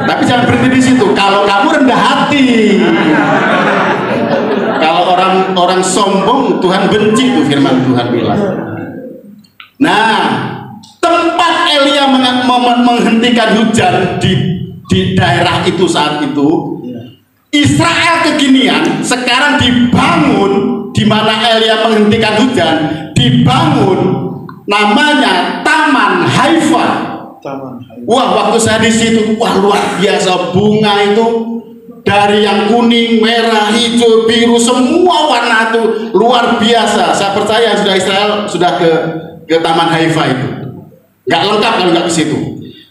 Tapi jangan berhenti di situ. Kalau kamu rendah hati, kalau orang sombong, Tuhan benci, tuh firman Tuhan bilang. Nah, tempat Elia menghentikan hujan di daerah itu saat itu, Israel kekinian sekarang dibangun, di mana Elia menghentikan hujan, dibangun namanya Taman Haifa. Wah, waktu saya di situ, wah luar biasa, bunga itu dari yang kuning, merah, hijau, biru, semua warna itu luar biasa. Saya percaya sudah Israel sudah ke Taman Haifa itu. Nggak lengkap kalau nggak ke situ.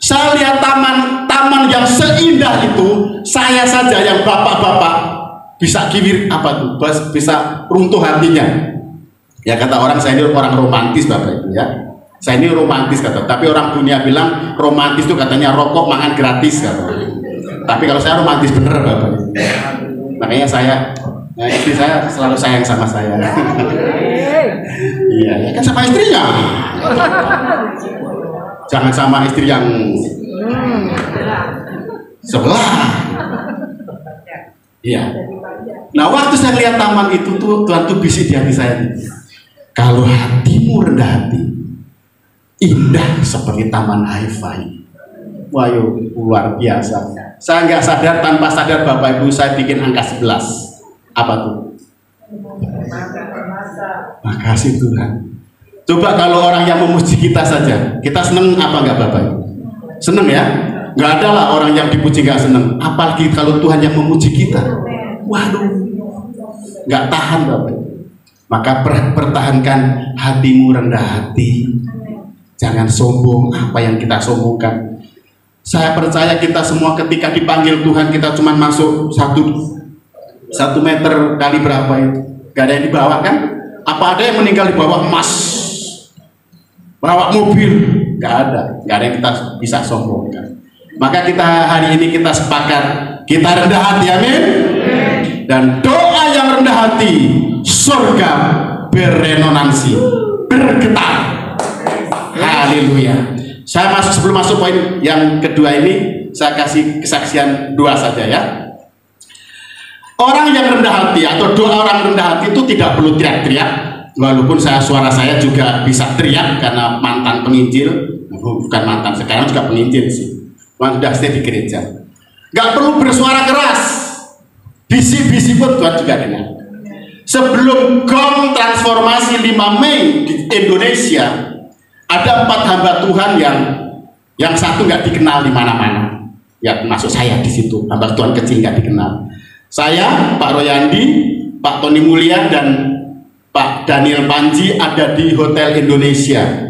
Saya lihat taman yang seindah itu, saya saja yang bapak-bapak bisa kiwir apa tuh, bisa runtuh hatinya. Ya kata orang, saya ini orang romantis Bapak Ibu ya. Saya ini romantis kata, tapi orang dunia bilang romantis itu katanya rokok makan gratis kata. Tapi kalau saya romantis bener Bapak Ibu. Makanya istri saya selalu sayang sama saya. Iya, ya kan sama istrinya. Jangan sama istri yang sebelah. Iya. Nah, waktu saya lihat taman itu tuh, Tuhan tuh bisik di hati saya. Kalau hatimu rendah hati, indah seperti Taman Haifa ini. Wah, luar biasa. Saya nggak sadar, tanpa sadar Bapak Ibu, saya bikin angka 11. Apa tuh? Makasih Tuhan. Coba kalau orang yang memuji kita saja, kita seneng apa enggak Bapak Ibu? Seneng ya? Nggak ada lah orang yang dipuji nggak seneng. Apalagi kalau Tuhan yang memuji kita. Waduh, nggak tahan Bapak Ibu. Maka pertahankan hatimu rendah hati. Jangan sombong apa yang kita sombongkan. Saya percaya kita semua ketika dipanggil Tuhan, kita cuma masuk 1 meter kali berapa itu. Gak ada yang dibawa kan? Apa ada yang meninggal di bawah emas? Bawa mobil? Gak ada yang kita bisa sombongkan. Maka kita hari ini kita sepakat, kita rendah hati, amin. Dan doa yang rendah hati, surga berenonansi, bergetar. Haleluya. Saya sebelum masuk poin yang kedua ini, saya kasih kesaksian 2 saja ya. Orang yang rendah hati atau doa orang rendah hati itu tidak perlu teriak-teriak. Walaupun suara saya juga bisa teriak karena mantan penginjil, bukan mantan, sekarang juga penginjil sih. Sudah stay di gereja. Gak perlu bersuara keras. Bisi-bisi pun Tuhan juga dengar. Sebelum gong transformasi 5 Mei di Indonesia, ada 4 hamba Tuhan yang satu nggak dikenal di mana-mana. Ya, masuk saya di situ. Hamba Tuhan kecil nggak dikenal. Saya, Pak Royandi, Pak Tony Mulya, dan Pak Daniel Panji ada di Hotel Indonesia.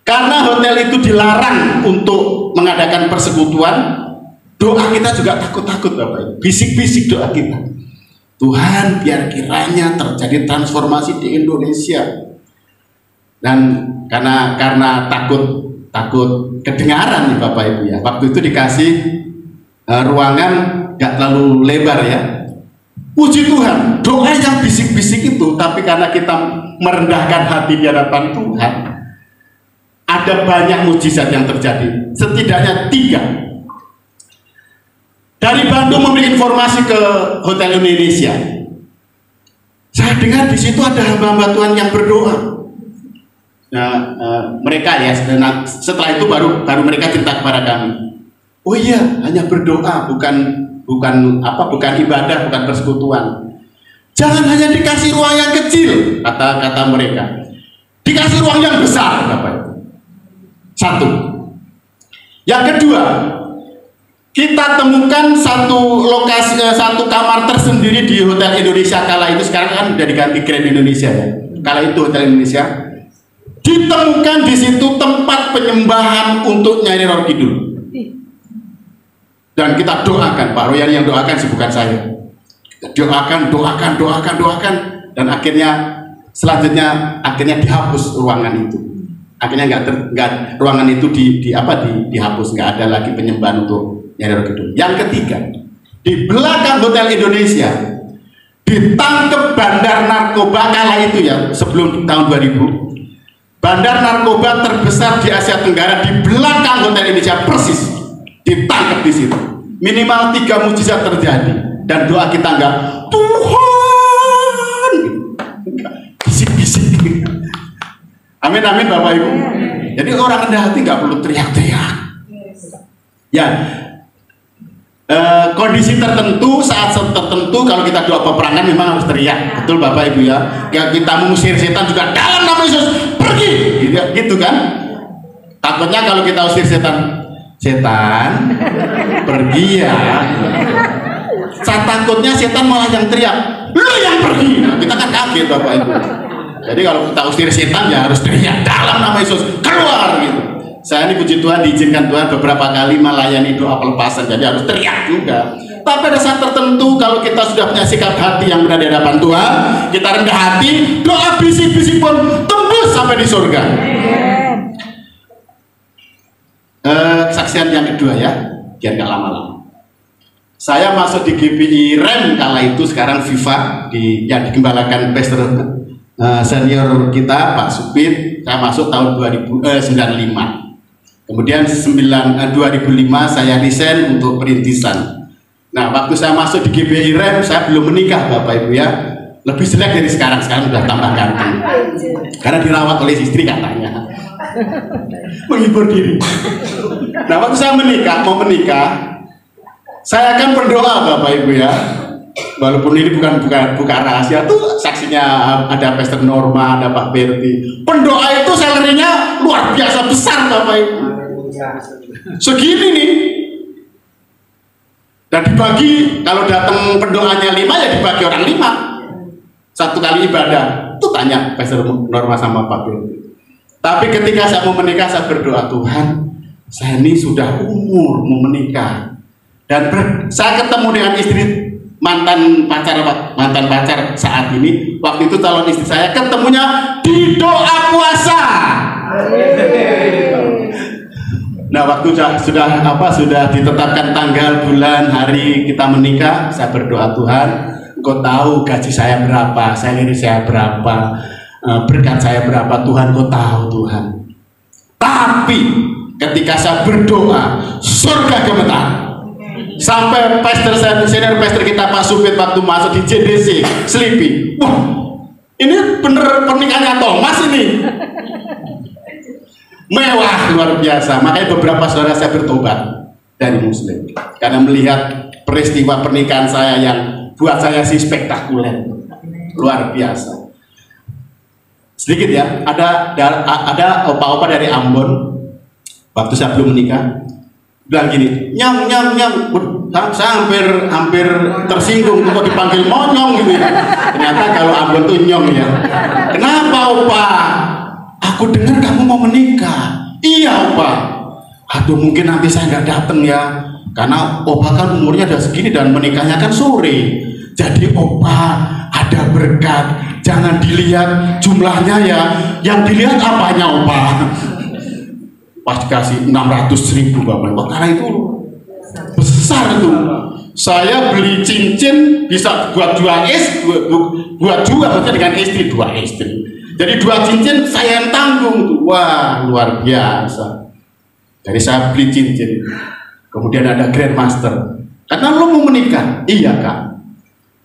Karena hotel itu dilarang untuk mengadakan persekutuan, doa kita juga takut-takut Bapak. Bisik-bisik doa kita. Tuhan, biar kiranya terjadi transformasi di Indonesia. Dan karena takut kedengaran nih Bapak Ibu ya. Waktu itu dikasih ruangan gak terlalu lebar ya. Puji Tuhan, doa yang bisik-bisik itu, tapi karena kita merendahkan hati di hadapan Tuhan, ada banyak mujizat yang terjadi. Setidaknya 3. Dari Bandung memberi informasi ke Hotel Indonesia. Saya dengar di situ ada hamba-hamba Tuhan yang berdoa. Nah, mereka ya, setelah itu baru mereka cerita kepada kami. Oh iya, hanya berdoa, bukan ibadah, bukan persekutuan. Jangan hanya dikasih ruang yang kecil, kata mereka. Dikasih ruang yang besar, Bapak. 1. Yang kedua, kita temukan satu kamar tersendiri di Hotel Indonesia kala itu. Sekarang kan udah diganti Grand Indonesia ya. Kala itu Hotel Indonesia. Ditemukan di situ tempat penyembahan untuk Nyai Roro Kidul. Dan kita doakan, Pak Royan yang doakan sih, bukan saya. Kita doakan, dan selanjutnya dihapus ruangan itu. Akhirnya ruangan itu dihapus, nggak ada lagi penyembahan untuk Nyai Roro Kidul. Yang ketiga, di belakang Hotel Indonesia, ditangkap bandar narkoba kala itu ya, sebelum tahun 2000. Bandar narkoba terbesar di Asia Tenggara di belakang Hotel Indonesia persis, ditangkap di situ. Minimal 3 mujizat terjadi, dan doa kita enggak Tuhan, bisik-bisik. Amin amin Bapak Ibu. Jadi orang rendah hati nggak perlu teriak-teriak. Ya, kondisi tertentu, saat tertentu, kalau kita doa peperangan memang harus teriak, betul Bapak Ibu ya. Kita mengusir setan juga dalam nama Yesus pergi, gitu kan? Takutnya kalau kita usir setan pergi ya. Saat takutnya setan malah yang teriak, lu yang pergi. Nah, kita kan kaget Bapak Ibu. Jadi kalau kita usir setan ya harus teriak dalam nama Yesus keluar gitu. Saya ini puji Tuhan diizinkan Tuhan beberapa kali melayani doa pelepasan, jadi harus teriak juga. Tapi pada saat tertentu kalau kita sudah punya sikap hati yang berada di hadapan Tuhan, kita rendah hati, doa bisik-bisik pun tembus sampai di surga. Kesaksian yang kedua ya, biar nggak lama-lama. Saya masuk di GPI REM kala itu, sekarang FIFA yang digembalakan pastor senior kita Pak Supit. Saya masuk tahun 1995. Kemudian 2005 saya resign untuk perintisan. Nah, waktu saya masuk di GPI REM saya belum menikah Bapak Ibu ya. Lebih jelek dari sekarang sudah tambah ganteng. Karena dirawat oleh istri katanya. Menghibur diri. Nah, waktu saya mau menikah, saya akan berdoa Bapak Ibu ya. Walaupun ini bukan rahasia tuh, saksinya ada Pastor Norma, ada Pak Berti. Pendoa itu salarinya luar biasa besar Bapak Ibu. Segini nih. Dan dibagi, kalau datang pendoanya 5 ya dibagi orang 5. Satu kali ibadah. Tuh tanya Pastor Norma sama Pak Berti. Tapi ketika saya mau menikah, saya berdoa, Tuhan, saya ini sudah umur mau menikah. Dan saya ketemu dengan istri mantan pacar saat ini. Waktu itu calon istri saya, ketemunya di doa puasa. Nah, waktu sudah ditetapkan tanggal, bulan, hari kita menikah, saya berdoa, Tuhan, Engkau tahu gaji saya berapa, salary saya berapa, berkat saya berapa, Tuhan Engkau tahu Tuhan. Tapi ketika saya berdoa, surga gemetar. Sampai senior pastor kita Pak Supit waktu masuk di JDC Selipi, wah ini bener pernikahannya Thomas ini, mewah luar biasa. Makanya beberapa saudara saya bertobat dari Muslim karena melihat peristiwa pernikahan saya yang buat saya sih spektakuler, luar biasa. Sedikit ya, ada opa-opa dari Ambon waktu saya belum menikah bilang gini, nyam, saya hampir tersinggung kok dipanggil monyong gitu ya. Ternyata kalau Ambon tuh nyong ya. Kenapa opa? Aku dengar kamu mau menikah. Iya opa. Aduh, mungkin nanti saya nggak datang ya, karena opa kan umurnya udah segini dan menikahnya kan sore. Jadi opa ada berkat, jangan dilihat jumlahnya ya, yang dilihat apanya opa. Pas dikasih 600.000 Bapak, karena itu besar itu. Saya beli cincin bisa buat buat juga maksudnya dengan istri, 2 istri. Jadi 2 cincin saya yang tanggung tuh. Wah, luar biasa. Jadi saya beli cincin. Kemudian ada Grandmaster. Karena lo mau menikah? Iya Kak.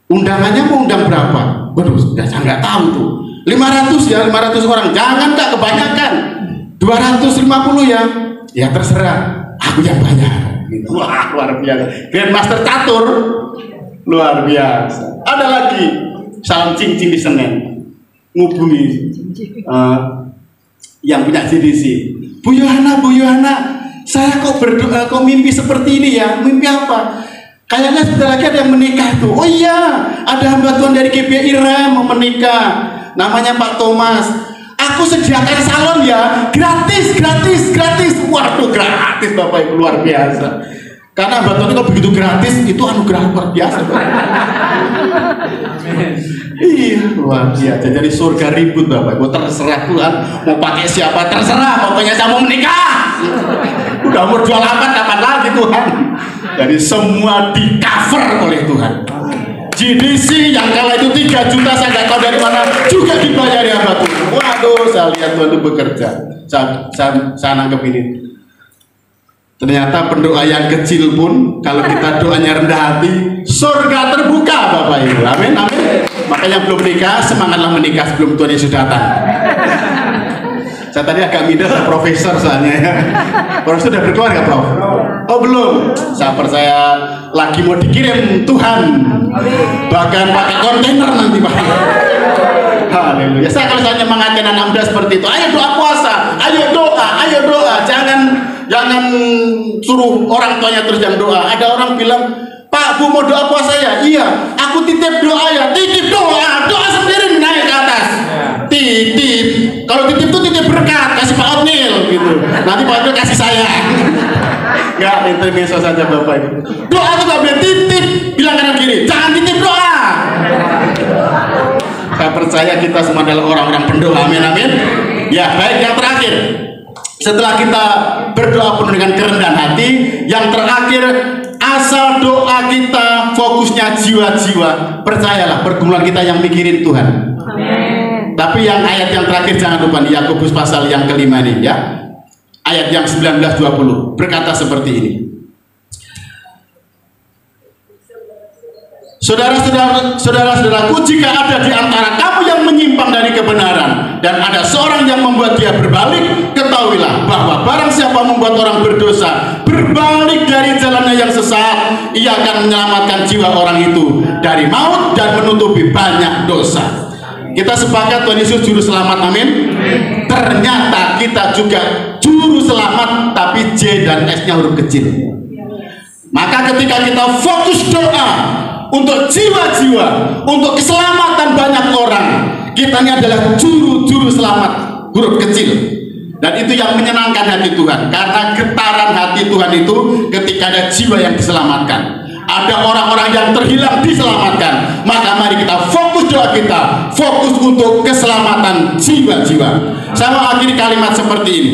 Undangannya mau undang berapa? Waduh, saya nggak tahu tuh. 500 ya, 500 orang. Jangan Kak, kebanyakan. 250 ya, ya terserah, aku yang bayar. Wah, luar biasa. Grandmaster catur, luar biasa. Ada lagi salam cincin di Senen, ngubungi yang punya JDC. Bu Yohana, saya kok berdoa, kok mimpi seperti ini ya? Mimpi apa? Kayaknya sebentar lagi ada yang menikah tuh. Oh iya, ada hamba Tuhan dari GPI REM mau menikah. Namanya Pak Thomas. Aku sediakan salon ya, gratis. Waduh, gratis Bapak Ibu, luar biasa. Karena Mbak Tony kalau begitu gratis, itu anugerah luar biasa. Iya, luar biasa. Jadi surga ribut Bapak Ibu, terserah Tuhan mau pakai siapa, terserah. Pokoknya saya mau menikah. Udah umur 28, kapan lagi Tuhan? Jadi semua di cover oleh Tuhan. GDC yang kala itu 3 juta saya nggak tahu dari mana juga dibayar hamba Tuhan. Waduh, saya lihat Tuhan itu bekerja. Saya nangkep ini. Ternyata pendoa yang kecil pun kalau kita doanya rendah hati, surga terbuka Bapak Ibu. Amin, amin. Makanya belum nikah, semangatlah menikah sebelum Tuhan Yesus datang. Saya tadi agak minder sama profesor soalnya ya. Profesor sudah berkeluarga, Prof? Oh belum. Saya percaya lagi mau dikirim Tuhan. Bahkan pakai kontainer nanti Pak. Haleluya. Saya kalau saya nyemangatin anak muda seperti itu, ayo doa puasa, ayo doa. Jangan suruh orang tuanya terus yang doa. Ada orang bilang, Pak, Bu mau doa puasa ya? Iya, aku titip doa ya. Titip doa sendiri naik ke atas. Titip. Kalau titip itu titip berkat, kasih Pak Otnil gitu. Nanti Pak Otnil kasih saya. Enggak, intermezzo saja Bapak Ibu. Doa itu gak boleh titip, bilang kanan kiri, jangan titip doa. Saya percaya kita semua adalah orang-orang pendoa. Amin, amin. Ya, baik, yang terakhir. Setelah kita berdoa penuh dengan kerendahan hati, yang terakhir, asal doa kita fokusnya jiwa-jiwa, percayalah pergumulan kita yang mikirin Tuhan. Amin. Tapi yang ayat yang terakhir jangan lupa, di Yakobus pasal yang kelima ini ya, ayat yang 19-20 berkata seperti ini. Saudara-saudaraku, jika ada di antara kamu yang menyimpang dari kebenaran dan ada seorang yang membuat dia berbalik, ketahuilah bahwa barang siapa membuat orang berdosa berbalik dari jalannya yang sesat, ia akan menyelamatkan jiwa orang itu dari maut dan menutupi banyak dosa. Kita sepakat Tuhan Yesus juru selamat, amin. Ternyata kita juga juru selamat, tapi J dan S-nya huruf kecil. Maka ketika kita fokus doa untuk jiwa-jiwa, untuk keselamatan banyak orang, kitanya adalah juru selamat huruf kecil. Dan itu yang menyenangkan hati Tuhan, karena getaran hati Tuhan itu ketika ada jiwa yang diselamatkan, ada orang-orang yang terhilang diselamatkan. Maka mari kita fokus doa kita, fokus untuk keselamatan jiwa-jiwa. Saya mau akhiri kalimat seperti ini.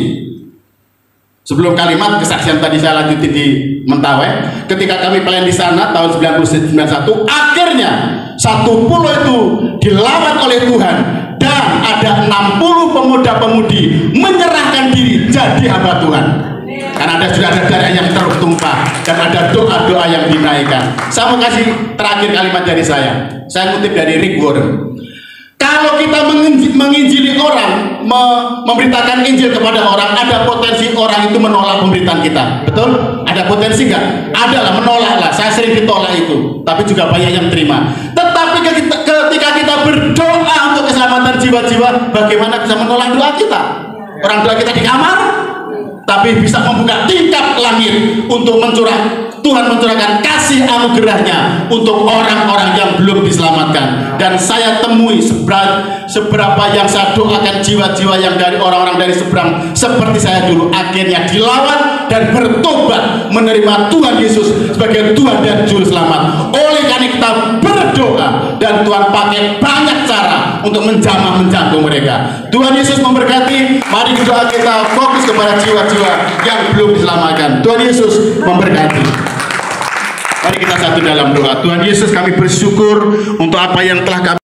Sebelum kalimat kesaksian tadi saya lanjutin di Mentawai, ketika kami pelayan di sana tahun 1991, akhirnya satu pulau itu dilawat oleh Tuhan dan ada 60 pemuda-pemudi menyerahkan diri jadi hamba Tuhan. Karena sudah ada darah yang tertumpah dan ada doa-doa yang dinaikkan. Saya mau kasih terakhir kalimat dari saya ngutip dari Rick Warren. Kalau kita menginjili orang, memberitakan Injil kepada orang, ada potensi orang itu menolak pemberitaan kita. Betul? Ada potensi nggak? Adalah, menolak lah. Saya sering ditolak itu, tapi juga banyak yang terima. Tetapi ketika kita berdoa untuk keselamatan jiwa-jiwa, bagaimana bisa menolak doa kita? Orang doa kita di kamar, tapi bisa membuka tingkap langit untuk Tuhan mencurahkan kasih anugerahnya untuk orang-orang yang belum diselamatkan. Dan saya temui seberapa yang saya doakan jiwa-jiwa yang dari orang-orang dari seberang seperti saya dulu, akhirnya dilawan dan bertobat menerima Tuhan Yesus sebagai Tuhan dan Juru Selamat. Oleh karena kita berdoa dan Tuhan pakai banyak cara untuk menjamah menjangkau mereka. Tuhan Yesus memberkati. Mari doa kita fokus kepada jiwa-jiwa yang belum diselamatkan. Tuhan Yesus memberkati. Mari kita satu dalam doa. Tuhan Yesus, kami bersyukur untuk apa yang telah kami